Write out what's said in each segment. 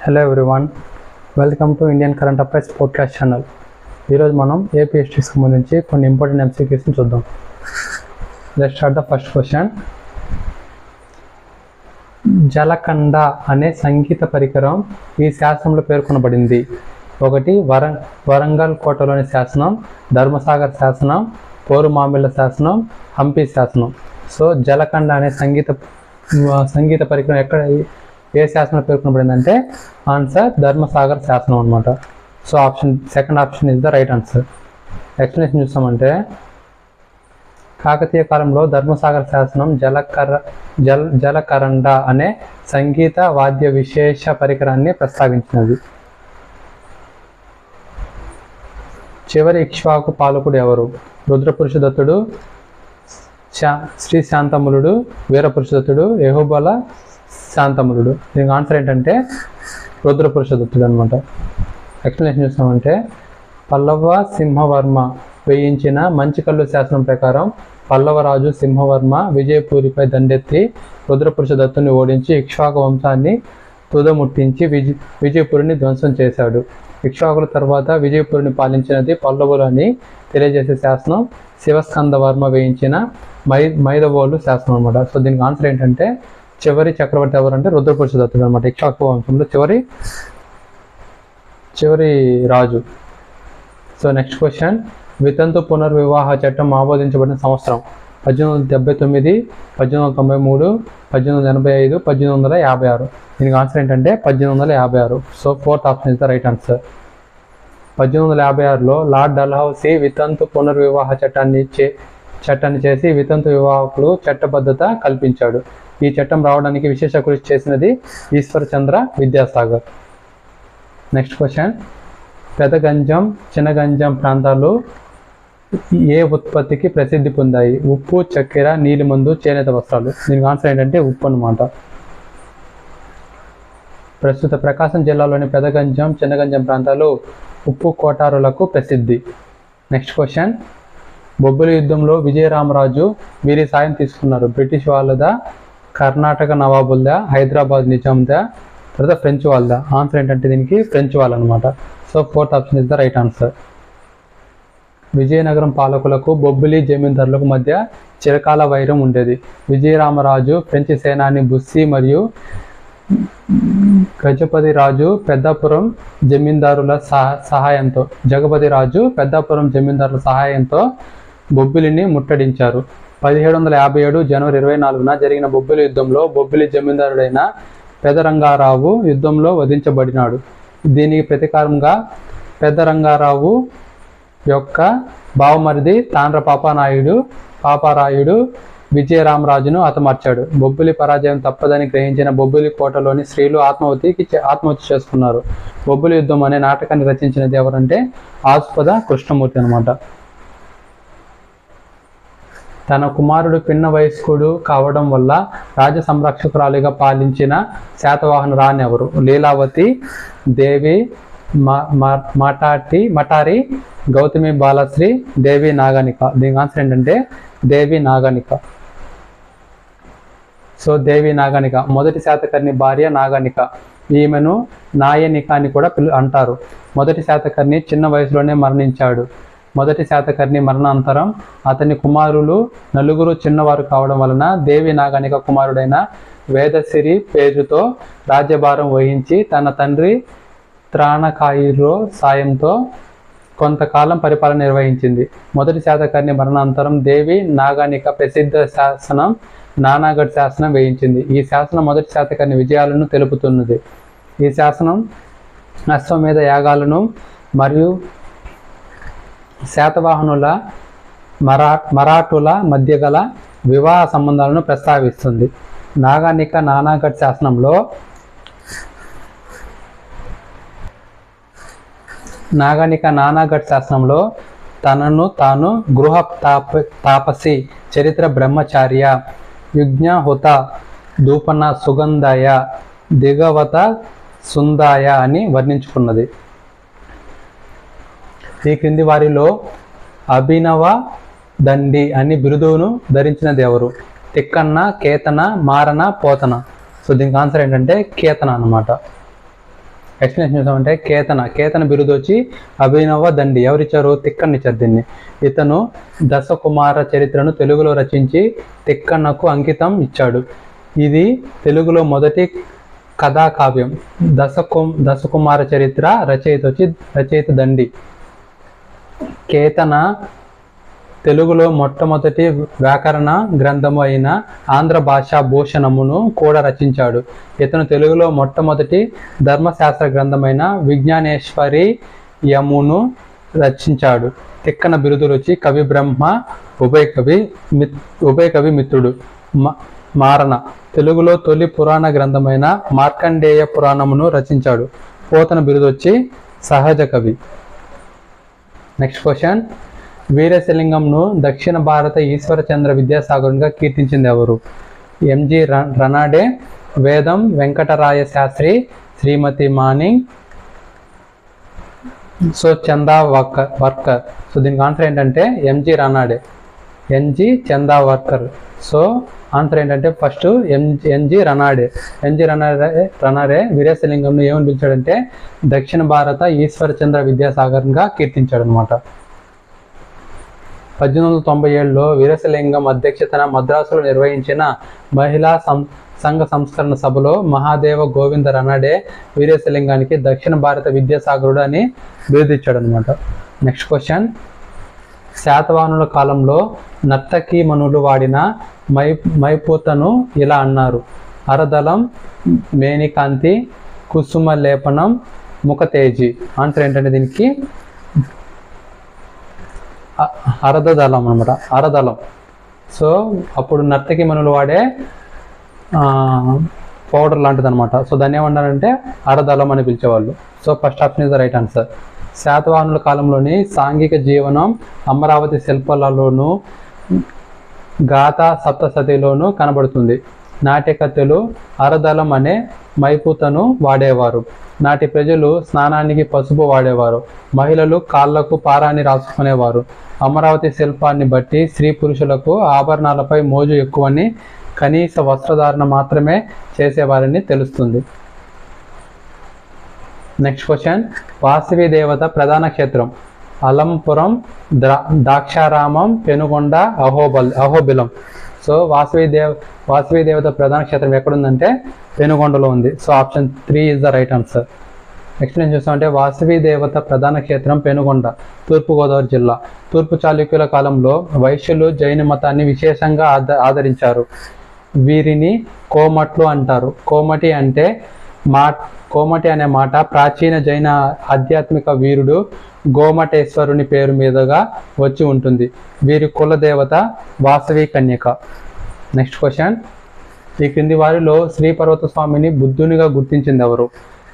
Hello everyone, welcome to Indian current affairs podcast channel. ఈరోజు మనం AP హిస్టరీకి సంబంధించి కొన్ని ఇంపార్టెంట్ ఎంసీక్యూస్ని చూద్దాం. Let's start the first question. జలకండ అనే సంగీత పరికరం ఈ శాసనంలో పేర్కొనబడింది. ఒకటి వరంగల్ కోటలోని శాసనం, ధర్మసాగర్ శాసనం, పోరుమామిళ్ళ శాసనం, హంపి శాసనం. సో జలకండ అనే సంగీత పరికరం ఏ శాసనం పేర్కొనబడిందంటే ఆన్సర్ ధర్మసాగర్ శాసనం అనమాట. So second option is the right answer. Explanation చూస్తామంటే, కాకతీయ కాలంలో ధర్మసాగర్ శాసనం జలకరండ అనే సంగీత వాద్య విశేష పరికరాన్ని ప్రస్తావించినది. చివరి ఇక్ష్వాకు పాలకుడు ఎవరు? రుద్రపురుషదత్తుడు, శ్రీ శాంతములుడు, వీరపురుషదత్తుడు, యెహోబల శాంతములుడు. దీనికి ఆన్సర్ ఏంటంటే రుద్రపురుషదత్తుడు అనమాట. ఎక్స్ప్లెనేషన్ చూస్తామంటే, పల్లవ సింహవర్మ వేయించిన మంచికల్లు శాసనం ప్రకారం పల్లవరాజు సింహవర్మ విజయపూరిపై దండెత్తి రుద్రపురుషదత్తుని ఓడించి ఇక్ష్వాకు వంశాన్ని తుదముట్టించి విజయపూరిని ధ్వంసం చేశాడు. ఇక్ష్వాకుల తర్వాత విజయపూరిని పాలించినది పల్లవులు అని తెలియజేసే శాసనం శివస్కందవర్మ వేయించిన మైదవోలు శాసనం అనమాట. సో దీనికి ఆన్సర్ ఏంటంటే చివరి చక్రవర్తి ఎవరంటే రుద్రపురుషదత్తుడు అనమాట. ఇక్ష్వాకు వంశంలో చివరి రాజు. So next question. వితంతు పునర్వివాహ చట్టం ఆమోదించబడిన సంవత్సరం 1879, 1893, 1885, 1856. దీనికి ఆన్సర్ ఏంటంటే 1856. So fourth option is the right answer. 1856లో లార్డ్ డల్హౌసీ వితంతు పునర్వివాహ చట్టాన్ని చేసి వితంతు వివాహకులు చట్టబద్ధత కల్పించాడు. ఈ చట్టం రావడానికి విశేష కృషి చేసినది ఈశ్వరచంద్ర విద్యాసాగర్. Next question. పెదగంజం, చినగంజం ప్రాంతాలు ఏ ఉత్పత్తికి ప్రసిద్ధి పొందాయి? ఉప్పు, చక్కెర, నీలిమందు, చేనేత వస్త్రాలు. దీనికి ఆన్సర్ ఏంటంటే ఉప్పు అనమాట. ప్రస్తుత ప్రకాశం జిల్లాలోని పెదగంజం, చినగంజం ప్రాంతాలు ఉప్పు కోటారులకు ప్రసిద్ధి. Next question. బొబ్బిలి యుద్ధంలో విజయరామరాజు వీరి సాయం తీసుకున్నారు. బ్రిటిష్ వాళ్ళదా, కర్ణాటక నవాబుల్దా, హైదరాబాద్ నిజాందా, తర్వాత ఫ్రెంచ్ వాళ్ళదా? ఆన్సర్ ఏంటంటే దీనికి ఫ్రెంచ్ వాళ్ళు అనమాట. So fourth option is the right answer. Vizianagaram పాలకులకు బొబ్బిలి జమీందారులకు మధ్య చిరకాల వైరం ఉండేది. విజయరామరాజు ఫ్రెంచ్ సేనాని బుస్సీ మరియు గజపతి రాజు పెద్దాపురం జమీందారుల సహాయంతో బొబ్బిలిని ముట్టడించారు. 1757 జనవరి 24న జరిగిన బొబ్బిలి యుద్ధంలో బొబ్బిలి జమీందారుడైన పెదరంగారావు యుద్ధంలో వధించబడినాడు. దీనికి ప్రతీకారంగా పెదరంగారావు యొక్క బావమరిది తాండ్ర పాపారాయుడు విజయరామరాజును హతమార్చాడు. బొబ్బిలి పరాజయం తప్పదని గ్రహించిన బొబ్బిలి కోటలోని స్త్రీలు ఆత్మహత్య చేసుకున్నారు. బొబ్బిలి యుద్ధం అనే నాటకాన్ని రచించినది ఎవరంటే ఆస్పద కృష్ణమూర్తి అనమాట. తన కుమారుడు పిన్న వయస్కుడు కావడం వల్ల రాజ సంరక్షకురాలిగా పాలించిన శాతవాహన రాణి ఎవరు? లీలావతి, దేవి మటారి, గౌతమి బాలశ్రీ, దేవి నాగనిక. దీనికి ఆన్సర్ ఏంటంటే దేవి నాగనిక. సో దేవి నాగనిక మొదటి శాతకర్ణి భార్య నాగనిక. ఈమెను నాయనిక అని కూడా అంటారు. మొదటి శాతకర్ణి చిన్న వయసులోనే మరణించాడు. మొదటి శాతకర్ణి మరణాంతరం అతని కుమారులు నలుగురు చిన్నవారు కావడం వలన దేవి నాగనిక కుమారుడైన వేదసిరి పేరుతో రాజ్యభారం వహించి తన తండ్రి త్రాణకాయిరో సాయంతో కొంతకాలం పరిపాలన నిర్వహించింది. మొదటి శాతకర్ణి మరణాంతరం దేవి నాగనిక ప్రసిద్ధ శాసనం నానాగఢ్ శాసనం వేయించింది. ఈ శాసనం మొదటి శాతకర్ణి విజయాలను తెలుపుతున్నది. ఈ శాసనం అశ్వమేధ యాగాలను మరియు శాతవాహనుల మరాఠుల మధ్య గల వివాహ సంబంధాలను ప్రస్తావిస్తుంది. నానాగఢ్ శాసనంలో తనను తాను గృహ తాపసి, చరిత్ర బ్రహ్మచార్య, యుజ్ఞహుత, దూపన సుగంధాయ, దిగవత సుందాయ అని వర్ణించుకున్నది. ఈ క్రింది వారిలో అభినవ దండి అని బిరుదును ధరించినది ఎవరు? తిక్కన్న, కేతన, మారన, పోతన. సో దీనికి ఆన్సర్ ఏంటంటే కేతన అనమాట. ఎక్స్ప్లెనేషన్ చూసామంటే కేతన బిరుదు వచ్చి అభినవ దండి. ఎవరిచ్చారు? తిక్కన్న ఇచ్చారు దీన్ని. ఇతను దశకుమార చరిత్రను తెలుగులో రచించి తిక్కన్నకు అంకితం ఇచ్చాడు. ఇది తెలుగులో మొదటి కథాకావ్యం. దశకుమార చరిత్ర రచయిత దండి. కేతన తెలుగులో మొట్టమొదటి వ్యాకరణ గ్రంథము అయిన ఆంధ్ర భాషా భూషణమును కూడా రచించాడు. ఇతను తెలుగులో మొట్టమొదటి ధర్మశాస్త్ర గ్రంథమైన విజ్ఞానేశ్వరీయమును రచించాడు. తిక్కన బిరుదులు వచ్చి కవి బ్రహ్మ, ఉభయకవి మిత్రుడు. మారణ తెలుగులో తొలి పురాణ గ్రంథమైన మార్కండేయ పురాణమును రచించాడు. పోతన బిరుదు వచ్చి సహజ కవి. నెక్స్ట్ క్వశ్చన్, వీరేశలింగంను దక్షిణ భారత ఈశ్వరచంద్ర విద్యాసాగరునిగా కీర్తించింది ఎవరు? ఎంజి రనాడే, వేదం వెంకటరాయ శాస్త్రి, శ్రీమతి మానింగ్, సో చందా వర్కర్. సో దీనికి ఆన్సర్ ఏంటంటే MG Ranade, Chandavarkar. So answer ఏంటంటే ఫస్ట్ ఎంజి రనాడే. రనాడే వీరేశలింగంను ఏమని పిలిచాడంటే దక్షిణ భారత ఈశ్వరచంద్ర విద్యాసాగర్గా కీర్తించాడు అనమాట. 1897లో వీరేశలింగం అధ్యక్షతన మద్రాసులో నిర్వహించిన మహిళా సంఘ సంస్కరణ సభలో మహాదేవ గోవింద రనాడే వీరేశలింగానికి దక్షిణ భారత విద్యాసాగరుడు అని బిరుదిచ్చాడు అనమాట. నెక్స్ట్ క్వశ్చన్, శాతవాహనుల కాలంలో నర్తకీమణులు వాడిన మైపూతను ఇలా అన్నారు: అరదలం, మేనికాంతి, కుసుమ లేపనం, ముఖతేజి. ఆన్సర్ ఏంటంటే దీనికి అరదలం అనమాట, అరదలం. సో అప్పుడు నర్తకీమణులు వాడే పౌడర్ లాంటిది అనమాట. సో దాన్ని ఏమన్నారంటే అరదలం అని పిలిచేవాళ్ళు. So first option is the right answer. శాతవాహనుల కాలంలోని సాంఘిక జీవనం అమరావతి శిల్పాలలోను గాథా సప్తసతిలోను కనబడుతుంది. నాట్యకథలు అరదలం అనే మైపూతను వాడేవారు. నాటి ప్రజలు స్నానానికి పసుపు వాడేవారు. మహిళలు కాళ్లకు పారాన్ని రాసుకునేవారు. అమరావతి శిల్పాన్ని బట్టి స్త్రీ పురుషులకు ఆభరణాలపై మోజు ఎక్కువని, కనీస వస్త్రధారణ మాత్రమే చేసేవారని తెలుస్తుంది. నెక్స్ట్ క్వశ్చన్, వాసవి దేవత ప్రధాన క్షేత్రం అలంపురం, ద్రాక్షారామం, పెనుగొండ, అహోబిలం. సో వాసవి దేవత ప్రధాన క్షేత్రం ఎక్కడుందంటే పెనుగొండలో ఉంది. So option 3 is the right answer. Next నేను చూస్తామంటే వాసవి దేవత ప్రధాన క్షేత్రం పెనుగొండ, తూర్పుగోదావరి జిల్లా. తూర్పు చాళుక్యుల కాలంలో వైశ్యులు జైన మతాన్ని విశేషంగా ఆదరించారు. వీరిని కోమట్లు అంటారు. కోమటి అనే మాట ప్రాచీన జైన ఆధ్యాత్మిక వీరుడు గోమటేశ్వరుని పేరు మీదుగా వచ్చి ఉంటుంది. వీరి కుల దేవత వాసవి కన్యక. నెక్స్ట్ క్వశ్చన్, ఈ క్రింది వారిలో శ్రీపర్వత స్వామిని బుద్ధునిగా గుర్తించింది ఎవరు?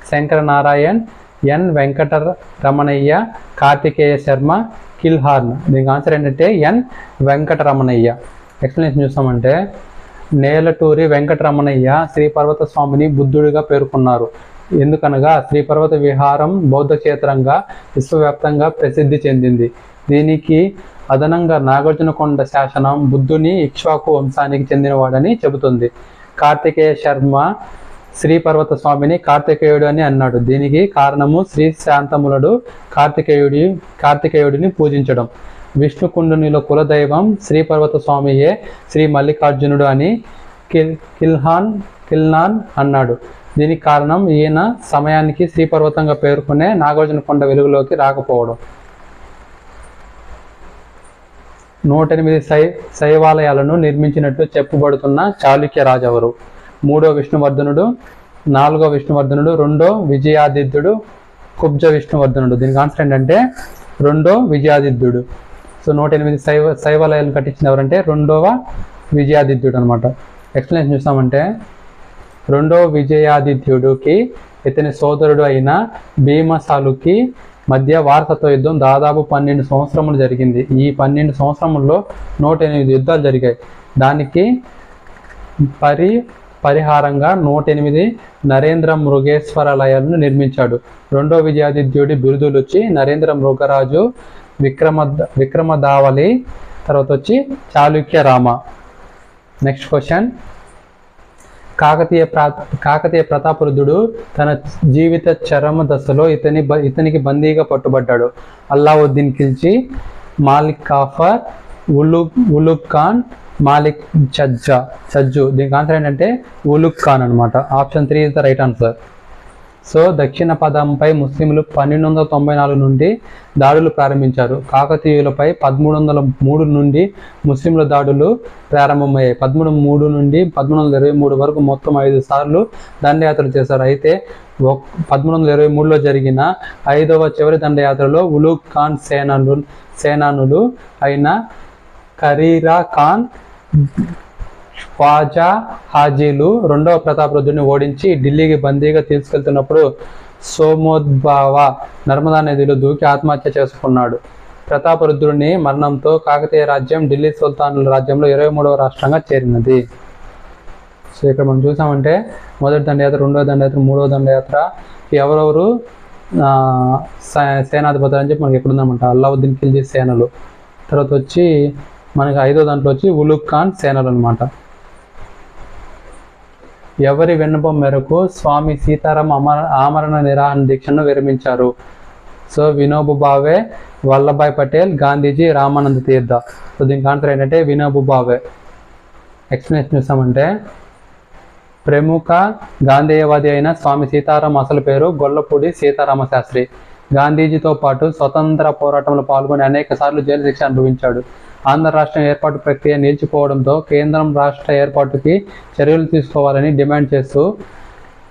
శంకర నారాయణ్, ఎన్ వెంకటరమణయ్య, కార్తికేయ శర్మ, కిల్హార్న్. దీనికి ఆన్సర్ ఏంటంటే ఎన్ వెంకటరమణయ్య. ఎక్స్ప్లెనేషన్ చూస్తామంటే నేలటూరి వెంకటరమణయ్య శ్రీపర్వత స్వామిని బుద్ధుడిగా పేర్కొన్నారు. ఎందుకనగా శ్రీపర్వత విహారం బౌద్ధ క్షేత్రంగా విశ్వవ్యాప్తంగా ప్రసిద్ధి చెందింది. దీనికి అదనంగా నాగార్జునకొండ శాసనం బుద్ధుని ఇక్ష్వాకు వంశానికి చెందినవాడని చెబుతుంది. కార్తికేయ శర్మ శ్రీపర్వత స్వామిని కార్తికేయుడు అని అన్నాడు. దీనికి కారణము శ్రీ శాంతములుడు కార్తికేయుడిని పూజించడం. విష్ణుకుండునిలో కులదైవం శ్రీపర్వత స్వామియే శ్రీ మల్లికార్జునుడు అని కిల్నాన్ అన్నాడు. దీనికి కారణం ఈయన సమయానికి శ్రీపర్వతంగా పేర్కొనే నాగార్జునకొండ వెలుగులోకి రాకపోవడం. 108 శైవాలయాలను నిర్మించినట్లు చెప్పబడుతున్న చాళుక్య రాజు ఎవరు? 3వ విష్ణువర్ధనుడు, 4వ విష్ణువర్ధనుడు, 2వ విజయాదిత్యుడు, కుబ్జ విష్ణువర్ధనుడు. దీనికి ఆన్సర్ ఏంటంటే 2వ విజయాదిత్యుడు. సో 108 శైవాలయాలను కట్టించిన ఎవరంటే 2వ విజయాదిత్యుడు అనమాట. ఎక్స్ప్లెనేషన్ చూస్తామంటే 2వ విజయాదిత్యుడికి ఇతని సోదరుడు అయిన భీమసాలుకి మధ్య వారసత్వ యుద్ధం దాదాపు 12 సంవత్సరములు జరిగింది. ఈ 12 సంవత్సరముల్లో 108 యుద్ధాలు జరిగాయి. దానికి పరిహారంగా 108 నరేంద్ర మృగేశ్వరాలయాలను నిర్మించాడు. 2వ విజయాదిత్యుడి బిరుదులు వచ్చి నరేంద్ర మృగరాజు, విక్రమదావలి, తర్వాత వచ్చి చాళుక్య రామ. నెక్స్ట్ క్వశ్చన్, కాకతీయ ప్రతాపరుద్రుడు తన జీవిత చరమ దశలో ఇతనికి బందీగా పట్టుబడ్డాడు. అల్లావుద్దీన్ ఖిల్జీ, మాలిక్ కాఫర్, ఉలుగ్ ఖాన్, మాలిక్ చజ్జు. దీనికి ఆన్సర్ ఏంటంటే ఉలుగ్ ఖాన్ అనమాట. Option 3 is the right answer. So దక్షిణ పదంపై ముస్లింలు 1294 నుండి దాడులు ప్రారంభించారు. కాకతీయులపై 1303 నుండి ముస్లింల దాడులు ప్రారంభమయ్యాయి. 1303 నుండి 1323 వరకు మొత్తం 5 సార్లు దండయాత్రలు చేశారు. అయితే 1323లో జరిగిన 5వ చివరి దండయాత్రలో ఉలుగ్ ఖాన్ సేనానులు అయిన కరీరా ఖాన్, ఖ్వాజా హాజీలు 2వ ప్రతాపరుద్రుడిని ఓడించి ఢిల్లీకి బందీగా తీసుకెళ్తున్నప్పుడు సోమోద్భవ నర్మదా నదిలో దూకి ఆత్మహత్య చేసుకున్నాడు. ప్రతాపరుద్రుని మరణంతో కాకతీయ రాజ్యం ఢిల్లీ సుల్తానుల రాజ్యంలో 23వ రాష్ట్రంగా చేరినది. సో ఇక్కడ మనం చూసామంటే మొదటి దండయాత్ర, 2వ దండయాత్ర, 3వ దండయాత్ర ఎవరెవరు సేనాధిపతులు అని చెప్పి మనకి ఎక్కడ ఉందన్నమాట. అల్లావుద్దీన్ ఖిల్జీ సేనలు, తర్వాత వచ్చి మనకి 5వ దాంట్లో వచ్చి ఉలుగ్ ఖాన్ సేనలు అనమాట. ఎవరి విన్నపం మేరకు స్వామి సీతారాం ఆమరణ నిరాహార దీక్షను విరమించారు? సో వినోబా భావే, వల్లభాయ్ పటేల్, గాంధీజీ, రామానంద తీర్థ. సో దీనికి ఆన్సర్ ఏంటంటే వినోబా భావే. ఎక్స్ప్లెనేషన్ చూసామంటే ప్రముఖ గాంధేయవాది అయిన స్వామి సీతారాం అసలు పేరు గొల్లపూడి సీతారామ శాస్త్రి. గాంధీజీతో పాటు స్వతంత్ర పోరాటంలో పాల్గొని అనేక సార్లు జైలు శిక్ష అనుభవించాడు. ఆంధ్ర రాష్ట్రం ఏర్పాటు ప్రక్రియ నిలిచిపోవడంతో కేంద్రం రాష్ట్ర ఏర్పాటుకి చర్యలు తీసుకోవాలని డిమాండ్ చేస్తూ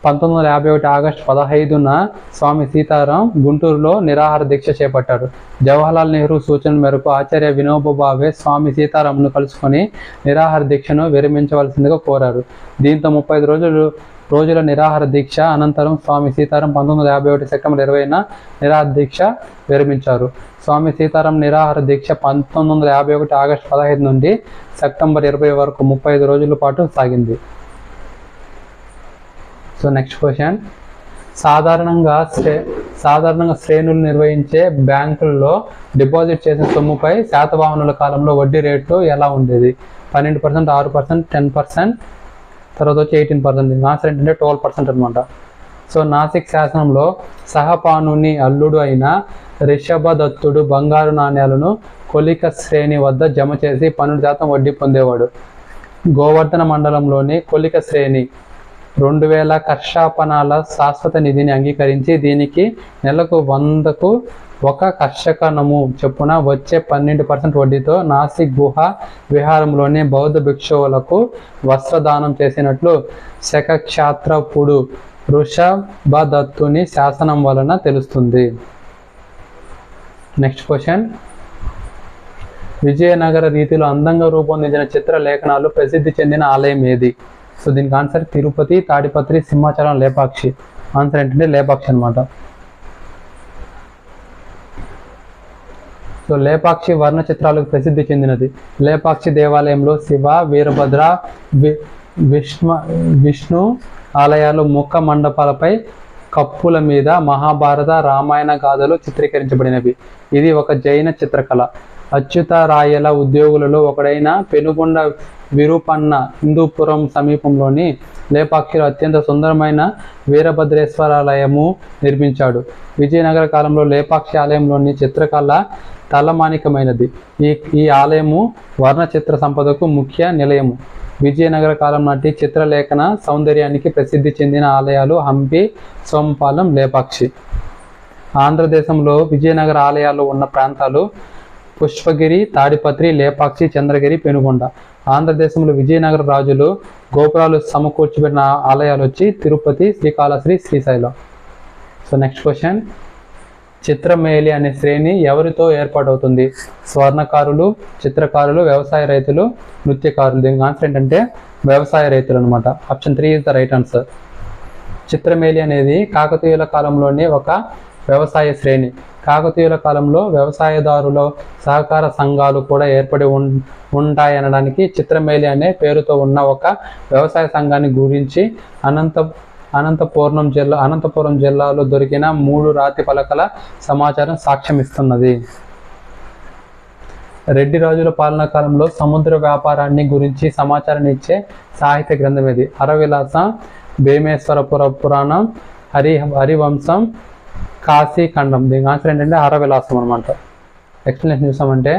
1951 ఆగస్టు 15న స్వామి సీతారాం గుంటూరులో నిరాహార దీక్ష చేపట్టారు. జవహర్లాల్ నెహ్రూ సూచన మేరకు ఆచార్య వినోబా భావే స్వామి సీతారాంను కలుసుకొని నిరాహార దీక్షను విరమించవలసిందిగా కోరారు. దీంతో 35 రోజుల నిరాహార దీక్ష అనంతరం స్వామి సీతారాం 1951 సెప్టెంబర్ 20న నిరాహార దీక్ష విరమించారు. స్వామి సీతారాం నిరాహార దీక్ష 1951 ఆగస్టు 15 నుండి సెప్టెంబర్ 20 వరకు 35 రోజుల పాటు సాగింది. సో నెక్స్ట్ క్వశ్చన్, సాధారణంగా శ్రేణులు నిర్వహించే బ్యాంకుల్లో డిపాజిట్ చేసిన సొమ్ముపై శాతవాహనుల కాలంలో వడ్డీ రేటు ఎలా ఉండేది? 12%, 6%, 10%, తర్వాత వచ్చి 18%. ఆన్సర్ ఏంటంటే 12% అనమాట. సో నాసిక్ శాసనంలో సహపానుని అల్లుడు అయిన రిషభదత్తుడు బంగారు నాణ్యాలను కొలిక శ్రేణి వద్ద జమ చేసి 12% వడ్డీ పొందేవాడు. గోవర్ధన మండలంలోని కొలిక శ్రేణి 2000 కర్షాపనాల శాశ్వత నిధిని అంగీకరించి దీనికి నెలకు 100కు 1 కర్షకనము చొప్పున వచ్చే 12% వడ్డీతో నాసిక్ గుహ విహారంలోని బౌద్ధ భిక్షువులకు వస్త్రదానం చేసినట్లు శకక్షాత్రపుడు వృషభదత్తుని శాసనం వలన తెలుస్తుంది. నెక్స్ట్ క్వశ్చన్, విజయనగర రీతిలో అందంగా రూపొందించిన చిత్రలేఖనాలు ప్రసిద్ధి చెందిన ఆలయం ఏది? సో దీనికి ఆన్సర్ తిరుపతి, తాడిపత్రి, సింహాచలం, లేపాక్షి. ఆన్సర్ ఏంటంటే లేపాక్షి అనమాట. సో లేపాక్షి వర్ణ చిత్రాలకు ప్రసిద్ధి చెందినది. లేపాక్షి దేవాలయంలో శివ, వీరభద్ర, విష్ణు ఆలయాలు ముఖ మండపాలపై కప్పుల మీద మహాభారత, రామాయణ గాథలు చిత్రీకరించబడినవి. ఇది ఒక జైన చిత్రకళ. అచ్యుతరాయల ఉద్యోగులలో ఒకడైన పెనుగొండ విరూపన్న హిందూపురం సమీపంలోని లేపాక్షిలో అత్యంత సుందరమైన వీరభద్రేశ్వరాలయము నిర్మించాడు. విజయనగర కాలంలో లేపాక్షి ఆలయంలోని చిత్రకళ తలమానికమైనది. ఈ ఆలయము వర్ణ చిత్ర సంపదకు ముఖ్య నిలయము. విజయనగర కాలం నాటి చిత్రలేఖన సౌందర్యానికి ప్రసిద్ధి చెందిన ఆలయాలు హంపి, సోమపాలెం, లేపాక్షి. ఆంధ్రదేశంలో విజయనగర ఆలయాలు ఉన్న ప్రాంతాలు పుష్పగిరి, తాడిపత్రి, లేపాక్షి, చంద్రగిరి, పెనుగొండ. ఆంధ్రదేశంలో విజయనగర రాజులు గోపురాలు సమకూర్చిపెట్టిన ఆలయాలు వచ్చి Tirupati, Srikalahasti, Srisailam. So next question, చిత్రమేలి అనే శ్రేణి ఎవరితో ఏర్పాటవుతుంది? స్వర్ణకారులు, చిత్రకారులు, వ్యవసాయ రైతులు, నృత్యకారులు. దీనికి ఆన్సర్ ఏంటంటే వ్యవసాయ రైతులు అనమాట. Option 3 is the right answer. చిత్రమేలి అనేది కాకతీయుల కాలంలోనే ఒక వ్యవసాయ శ్రేణి. కాకతీయుల కాలంలో వ్యవసాయదారుల సహకార సంఘాలు కూడా ఏర్పడి ఉంటాయనడానికి చిత్రమేలి అనే పేరుతో ఉన్న ఒక వ్యవసాయ సంఘాన్ని గురించి అనంతపురం జిల్లాలో దొరికిన 3 రాతి పలకల సమాచారం సాక్ష్యం ఇస్తున్నది. రెడ్డి రాజుల పాలనా కాలంలో సముద్ర వ్యాపారాన్ని గురించి సమాచారాన్ని ఇచ్చే సాహిత్య గ్రంథం ఇది. హరవిలాస, భీమేశ్వరపుర పురాణం, హరివంశం, కాశీఖండం. దీని ఆన్సర్ ఏంటంటే హరవిలాసం అనమాట. ఎక్స్ప్లెనేషన్ చూసామంటే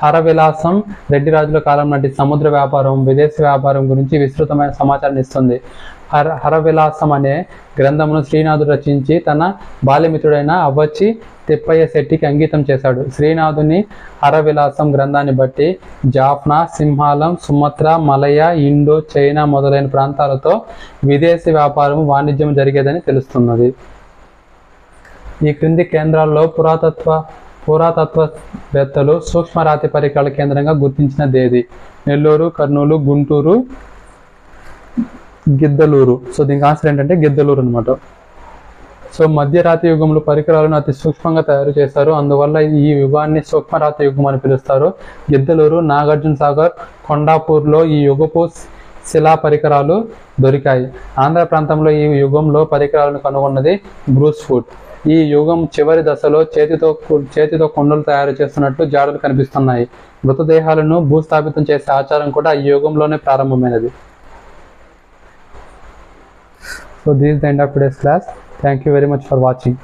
హరవిలాసం రెడ్డి రాజుల కాలం నాటి సముద్ర వ్యాపారం, విదేశీ వ్యాపారం గురించి విస్తృతమైన సమాచారాన్ని ఇస్తుంది. హరవిలాసం అనే గ్రంథమును శ్రీనాథుడు రచించి తన బాల్యమిత్రుడైన అవ్వచ్చి తిప్పయ్య శెట్టికి అంకితం చేశాడు. శ్రీనాథుని హరవిలాసం గ్రంథాన్ని బట్టి జాఫ్నా, సింహాలం, సుమత్ర, మలయ, ఇండో, చైనా మొదలైన ప్రాంతాలతో విదేశీ వ్యాపారం, వాణిజ్యం జరిగేదని తెలుస్తున్నది. ఈ క్రింది కేంద్రాల్లో పురాతత్వవేత్తలు సూక్ష్మరాతి పరికరాల కేంద్రంగా గుర్తించినదేది? నెల్లూరు, కర్నూలు, గుంటూరు, గిద్దలూరు. సో దీనికి ఆన్సర్ ఏంటంటే గిద్దలూరు అనమాట. సో మధ్యరాతి యుగంలో పరికరాలను అతి సూక్ష్మంగా తయారు చేశారు, అందువల్ల ఈ యుగాన్ని సూక్ష్మరాతి యుగం అని పిలుస్తారు. గిద్దలూరు, నాగార్జున సాగర్, కొండాపూర్లో ఈ యుగపు శిలా పరికరాలు దొరికాయి. ఆంధ్ర ప్రాంతంలో ఈ యుగంలో పరికరాలను కనుగొన్నది బ్రూస్ ఫుట్. ఈ యుగం చివరి దశలో చేతితో కొండలు తయారు చేస్తున్నట్లు జాడలు కనిపిస్తున్నాయి. మృతదేహాలను భూస్థాపితం చేసే ఆచారం కూడా ఈ యుగంలోనే ప్రారంభమైనది. So this is the end of today's class. Thank you very much for watching.